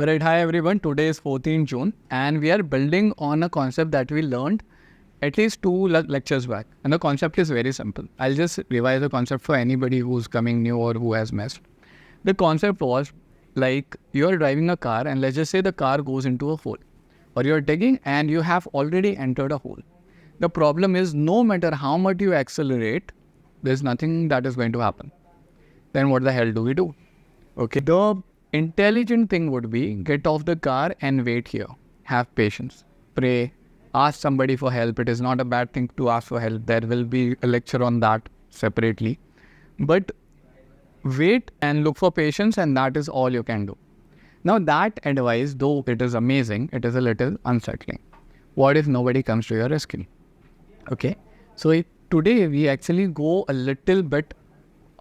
Alright, hi everyone. Today is 14th June and we are building on a concept that we learned at least two lectures back. And the concept is very simple. I'll just revise the concept for anybody who's coming new or who has missed. The concept was like you're driving a car and let's just say the car goes into a hole. Or you're digging and you have already entered a hole. The problem is no matter how much you accelerate, there's nothing that is going to happen. Then what the hell do we do? Okay, the intelligent thing would be get off the car and wait here. Have patience. Pray. Ask somebody for help. It is not a bad thing to ask for help. There will be a lecture on that separately. But wait and look for patience, and that is all you can do. Now that advice, though it is amazing, it is a little unsettling. What if nobody comes to your rescue? Okay. So today we actually go a little bit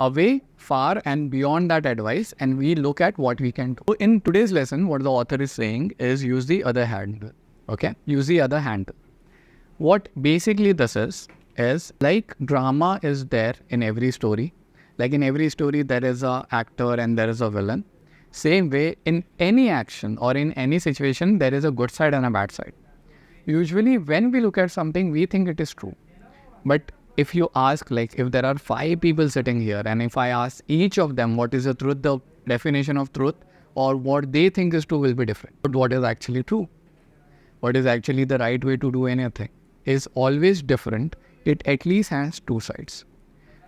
away, far and beyond that advice, and we look at what we can do. So in today's lesson, what the author is saying is use the other hand. Okay, use the other hand. What basically this is like drama is there in every story. Like in every story, there is a actor and there is a villain. Same way, in any action or in any situation, there is a good side and a bad side. Usually, when we look at something, we think it is true. But if you ask, like if there are 5 people sitting here and if I ask each of them what is the truth, the definition of truth or what they think is true will be different. But what is actually true? What is actually the right way to do anything is always different. It at least has 2 sides.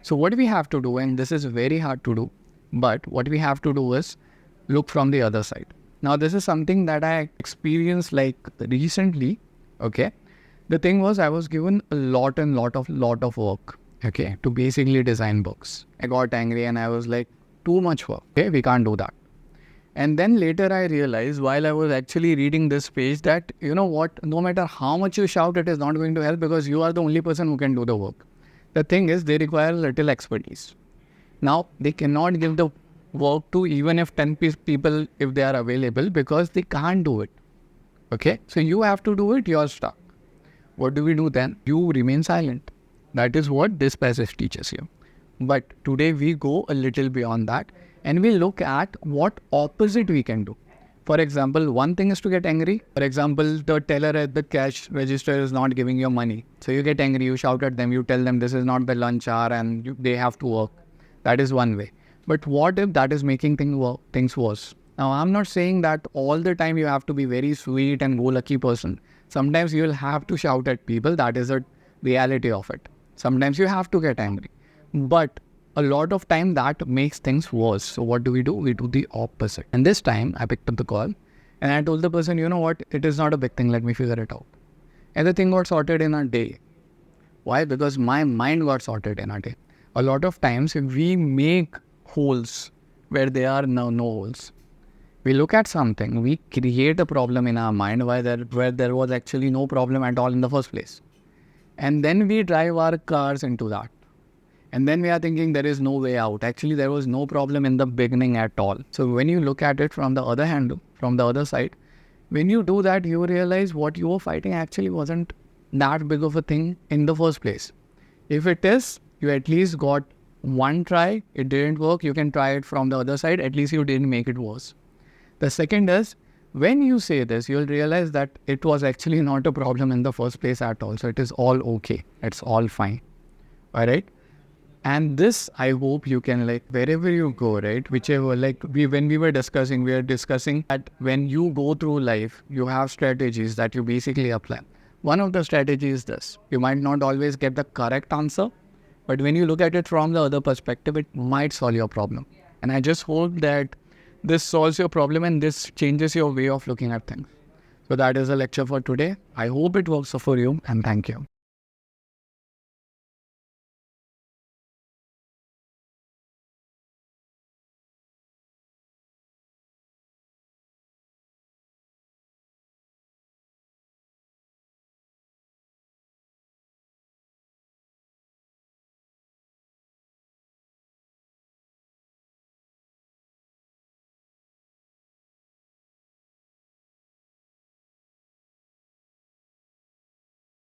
So what we have to do, and this is very hard to do, but what we have to do is look from the other side. Now this is something that I experienced like recently, okay? The thing was I was given a lot of work, okay, to basically design books. I got angry and I was like, too much work, okay, we can't do that. And then later I realized while I was actually reading this page that, you know what, no matter how much you shout, it is not going to help because you are the only person who can do the work. The thing is they require little expertise. Now they cannot give the work to even if 10 people if they are available because they can't do it, okay. So you have to do it, you're stuck. What do we do then? You remain silent. That is what this passage teaches you. But today we go a little beyond that and we look at what opposite we can do. For example, one thing is to get angry. For example, the teller at the cash register is not giving you money. So you get angry, you shout at them, you tell them this is not the lunch hour and they have to work. That is one way. But what if that is making things worse? Now, I'm not saying that all the time you have to be very sweet and go-lucky person. Sometimes you will have to shout at people. That is the reality of it. Sometimes you have to get angry. But a lot of time that makes things worse. So what do? We do the opposite. And this time I picked up the call and I told the person, you know what? It is not a big thing. Let me figure it out. And the thing got sorted in a day. Why? Because my mind got sorted in a day. A lot of times we make holes where there are no holes. We look at something, we create a problem in our mind where there was actually no problem at all in the first place. And then we drive our cars into that. And then we are thinking there is no way out. Actually, there was no problem in the beginning at all. So when you look at it from the other hand, from the other side, when you do that, you realize what you were fighting actually wasn't that big of a thing in the first place. If it is, you at least got one try, it didn't work, you can try it from the other side, at least you didn't make it worse. The second is, when you say this, you'll realize that it was actually not a problem in the first place at all. So it is all okay. It's all fine. All right. And this, I hope you can like, wherever you go, right? Whichever, like when we were discussing that when you go through life, you have strategies that you basically apply. One of the strategies is this. You might not always get the correct answer, but when you look at it from the other perspective, it might solve your problem. And I just hope that this solves your problem and this changes your way of looking at things. So that is a lecture for today. I hope it works for you and thank you.